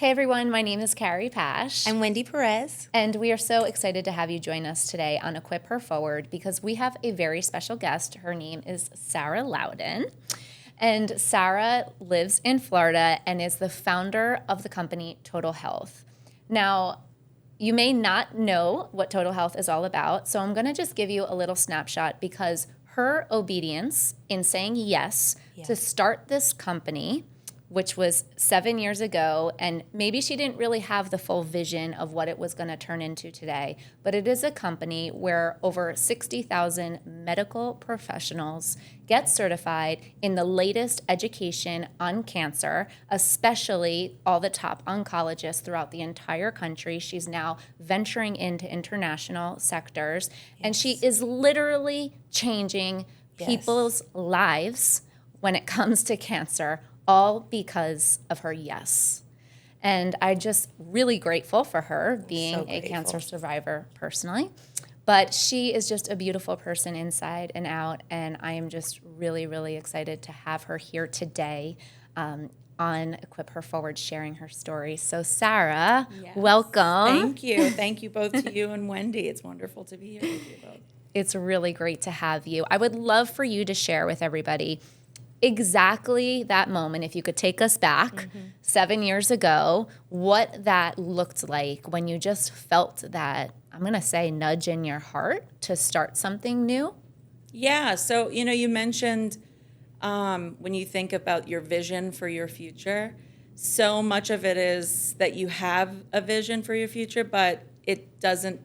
Hey everyone, my name is Carrie Pash. I'm Wendy Perez. And we are so excited to have you join us today on Equip Her Forward because we have a very special guest. Her name is Sarah Louden. And Sarah lives in Florida and is the founder of the company Total Health. Now, you may not know what Total Health is all about, so I'm going to just give you a little snapshot because her obedience in saying yes to start this company, which was 7 years ago, and maybe she didn't really have the full vision of what it was going to turn into today, but it is a company where over 60,000 medical professionals get certified in the latest education on cancer, especially all the top oncologists throughout the entire country. She's now venturing into international sectors, and she is literally changing people's lives when it comes to cancer, all because of her yes. And I'm just really grateful for her being a cancer survivor personally. But she is just a beautiful person inside and out. And I am just really, really excited to have her here today on Equip Her Forward, sharing her story. So Sarah, welcome. Thank you. Thank you both to you and Wendy. It's wonderful to be here with you both. It's really great to have you. I would love for you to share with everybody exactly that moment, if you could take us back 7 years ago, what that looked like when you just felt that, I'm going to say, nudge in your heart to start something new. Yeah. So, you mentioned when you think about your vision for your future, so much of it is that you have a vision for your future, but it doesn't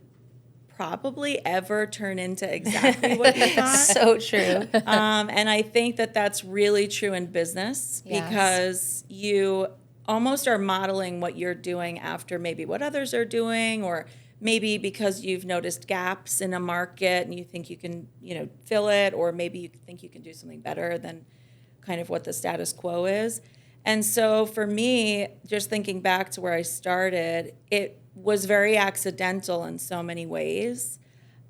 probably ever turn into exactly what you thought. So true. And I think that that's really true in business because you almost are modeling what you're doing after maybe what others are doing, or maybe because you've noticed gaps in a market and you think you can, fill it, or maybe you think you can do something better than kind of what the status quo is. And so for me, just thinking back to where I started, it was very accidental in so many ways.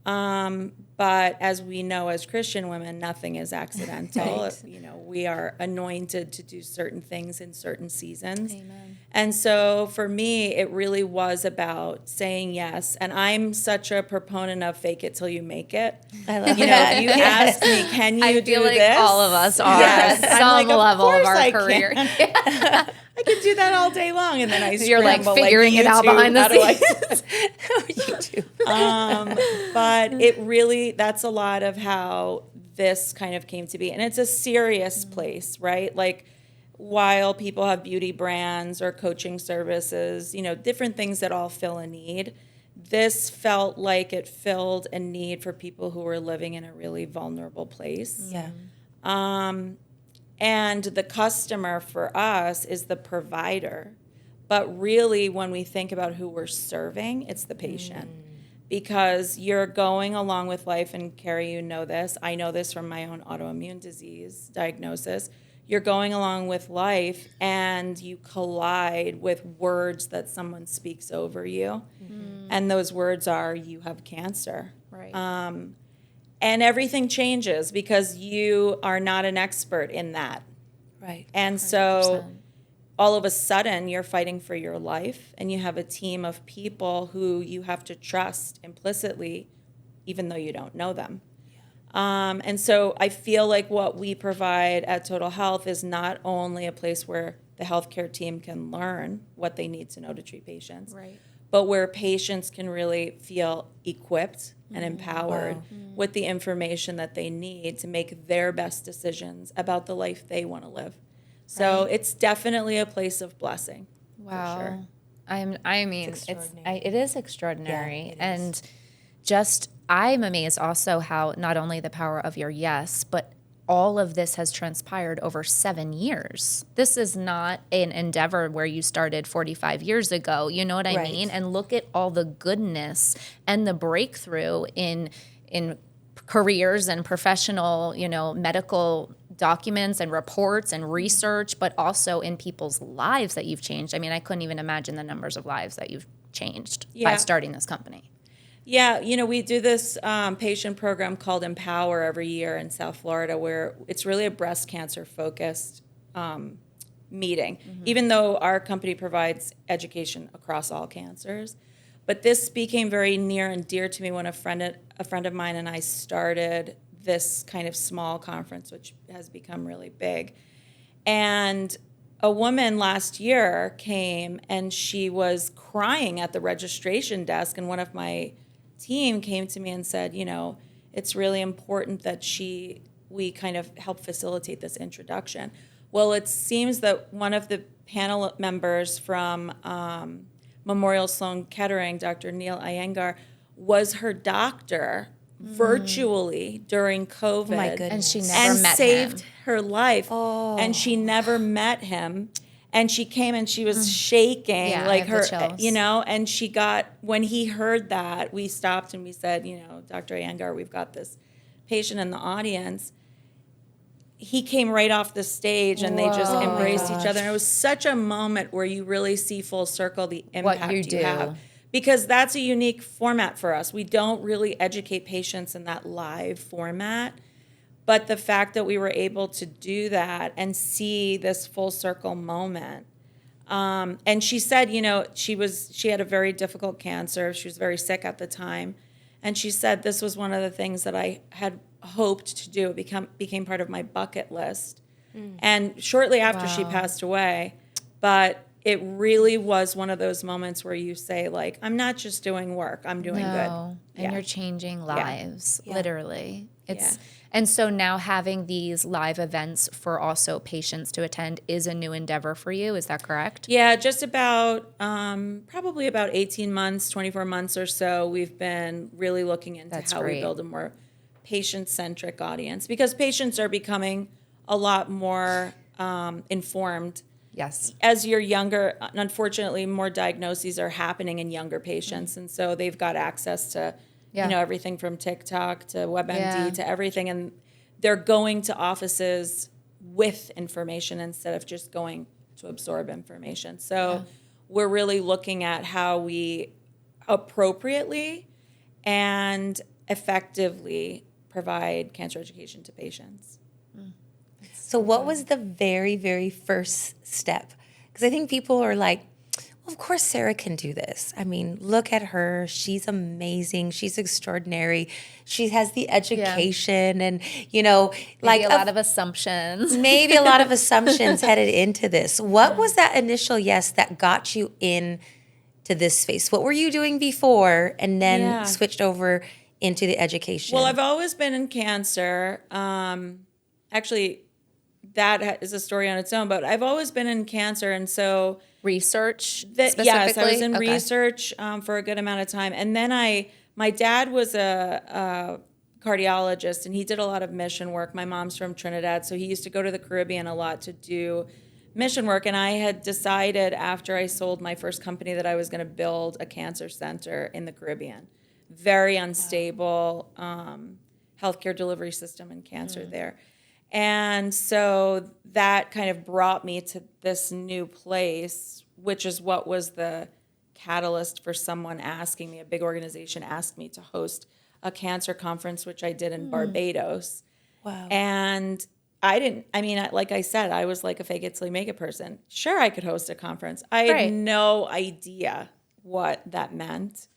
But as we know as Christian women, nothing is accidental. Right. We are anointed to do certain things in certain seasons. Amen. And so for me, it really was about saying yes. And I'm such a proponent of fake it till you make it. I love If you ask me, can you I do feel like this? all of us are Yes. at I'm some like, level of course our I career. can. I could do that all day long, and then I You're like scramble, figuring it out YouTube, behind the how do I- scenes. But it really, that's a lot of how this kind of came to be. And it's a serious place, right? Like, while people have beauty brands or coaching services, different things that all fill a need, this felt like it filled a need for people who were living in a really vulnerable place. Yeah. And the customer for us is the provider. But really, when we think about who we're serving, it's the patient. Because you're going along with life, and Carrie, you know this. I know this from my own autoimmune disease diagnosis. You're going along with life, and you collide with words that someone speaks over you. And those words are, you have cancer. Right. And everything changes because you are not an expert in that. Right. And so all of a sudden you're fighting for your life, and you have a team of people who you have to trust implicitly, even though you don't know them. And so I feel like what we provide at Total Health is not only a place where the healthcare team can learn what they need to know to treat patients, Right. but where patients can really feel equipped and empowered with the information that they need to make their best decisions about the life they want to live. So it's definitely a place of blessing. Wow. For sure. It is extraordinary. Yeah, it is. And just, I'm amazed also how not only the power of your yes, but all of this has transpired over 7 years. This is not an endeavor where you started 45 years ago. You know what I Right. mean? And look at all the goodness and the breakthrough in careers and professional, medical documents and reports and research, but also in people's lives that you've changed. I mean, I couldn't even imagine the numbers of lives that you've changed by starting this company. Yeah, we do this patient program called Empower every year in South Florida, where it's really a breast cancer focused meeting, even though our company provides education across all cancers. But this became very near and dear to me when a friend of mine and I started this kind of small conference, which has become really big. And a woman last year came and she was crying at the registration desk, and one of my team came to me and said, it's really important that we kind of help facilitate this introduction. Well, it seems that one of the panel members from Memorial Sloan Kettering, Dr. Neil Iyengar, was her doctor virtually during COVID. Oh my goodness. And she never met saved him. her life. Oh. And she never met him. And she came and she was shaking, Yeah, like I have the her, chills. and she got, when he heard that, we stopped and we said, Dr. Iyengar, we've got this patient in the audience. He came right off the stage and they just Whoa. embraced Oh my each other. And it was such a moment where you really see full circle the impact you you do. have. Because that's a unique format for us. We don't really educate patients in that live format. But the fact that we were able to do that and see this full circle moment. And she said, she had a very difficult cancer. She was very sick at the time. And she said this was one of the things that I had hoped to do. It became part of my bucket list. And shortly after she passed away, but it really was one of those moments where you say, like, I'm not just doing work, I'm doing No, good. and you're changing lives, literally. And so now having these live events for also patients to attend is a new endeavor for you. Is that correct? Yeah, just about probably about 18 months, 24 months or so, we've been really looking into That's how great. we build a more patient-centric audience, because patients are becoming a lot more informed. Yes. As you're younger, unfortunately, more diagnoses are happening in younger patients, and so they've got access to, everything from TikTok to WebMD to everything, and they're going to offices with information instead of just going to absorb information. So we're really looking at how we appropriately and effectively provide cancer education to patients. So what was the very, very first step? Because I think people are like, well, of course Sarah can do this. I mean, look at her. She's amazing. She's extraordinary. She has the education and, Maybe a lot of assumptions. maybe a lot of assumptions headed into this. What was that initial yes that got you in to this space? What were you doing before and then switched over into the education? Well, I've always been in cancer. Actually, that is a story on its own, but I've always been in cancer. And so Research specifically? yes, I was in Okay. research for a good amount of time. And then my dad was a cardiologist, and he did a lot of mission work. My mom's from Trinidad, so he used to go to the Caribbean a lot to do mission work. And I had decided after I sold my first company that I was going to build a cancer center in the Caribbean. Very unstable healthcare delivery system in cancer there. And so that kind of brought me to this new place, which is what was the catalyst for someone asking me, a big organization asked me to host a cancer conference, which I did in Barbados. Wow. And like I said, I was like a fake it till you make it person. Sure, I could host a conference. I had no idea what that meant.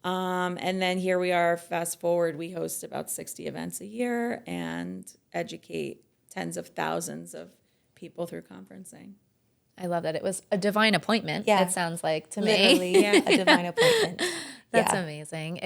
And then here we are, fast forward, we host about 60 events a year and educate tens of thousands of people through conferencing. I love that. It was a divine appointment, Yeah. it sounds like to me. Literally, a divine appointment. That's amazing.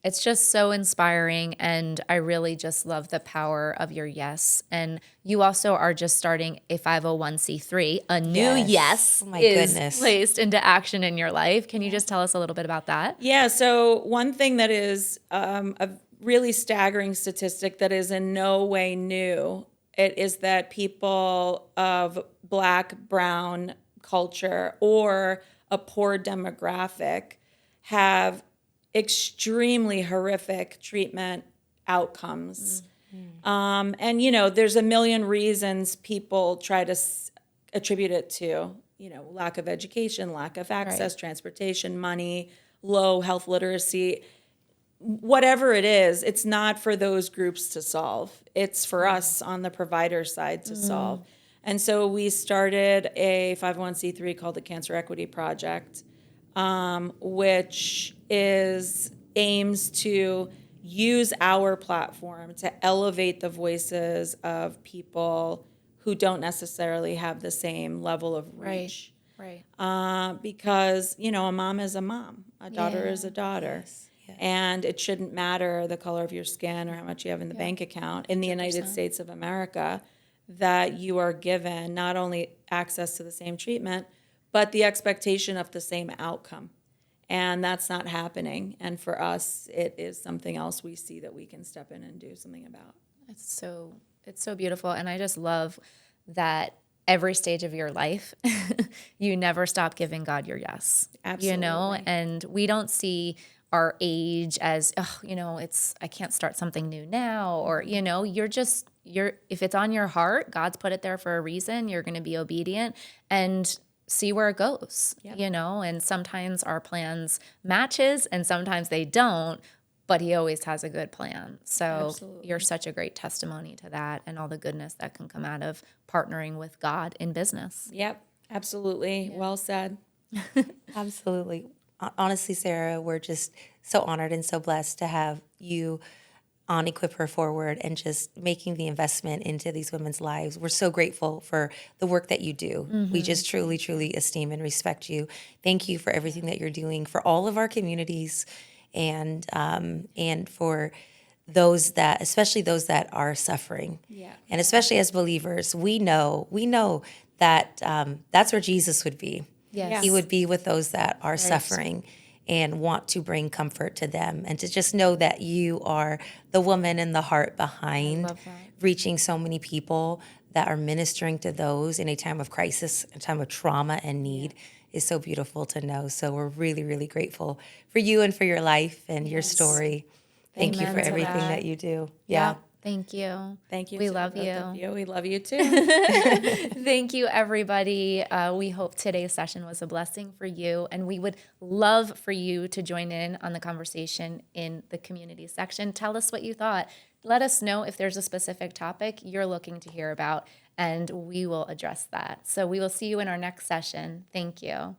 It's just so inspiring, and I really just love the power of your yes. And you also are just starting a 501c3. A new yes Oh my is goodness. placed into action in your life. Can you just tell us a little bit about that? Yeah, so one thing that is a really staggering statistic that is in no way new, it is that people of Black, brown culture or a poor demographic have extremely horrific treatment outcomes. And, there's a million reasons people try to attribute it to, lack of education, lack of access, transportation, money, low health literacy. Whatever it is, it's not for those groups to solve. It's for us on the provider side to solve. And so we started a 501c3 called the Cancer Equity Project, which aims to use our platform to elevate the voices of people who don't necessarily have the same level of reach. Right. Because, a mom is a mom, a daughter Yeah. is a daughter. Yes. And it shouldn't matter the color of your skin or how much you have in the bank account in the United States of America, that you are given not only access to the same treatment, but the expectation of the same outcome. And that's not happening. And for us, it is something else we see that we can step in and do something about. It's so beautiful. And I just love that every stage of your life, you never stop giving God your yes. Absolutely. And we don't see our age as, I can't start something new now, or, if it's on your heart, God's put it there for a reason. You're going to be obedient and see where it goes, and sometimes our plans matches and sometimes they don't, but he always has a good plan. So Absolutely. You're such a great testimony to that and all the goodness that can come out of partnering with God in business. Yep, absolutely. Yeah. Well said. Absolutely. Honestly, Sarah, we're just so honored and so blessed to have you on Equip Her Forward and just making the investment into these women's lives. We're so grateful for the work that you do. Mm-hmm. We just truly, truly esteem and respect you. Thank you for everything that you're doing for all of our communities and for those that, especially those that are suffering. Yeah. And especially as believers, we know that that's where Jesus would be. Yes. He would be with those that are suffering and want to bring comfort to them, and to just know that you are the woman and the heart behind reaching so many people that are ministering to those in a time of crisis, a time of trauma and need is so beautiful to know. So we're really, really grateful for you and for your life and your story. Thank you for everything that you do. Yeah. Thank you. Thank you. We to love both you. of you. We love you too. Thank you, everybody. We hope today's session was a blessing for you, and we would love for you to join in on the conversation in the community section. Tell us what you thought. Let us know if there's a specific topic you're looking to hear about, and we will address that. So we will see you in our next session. Thank you.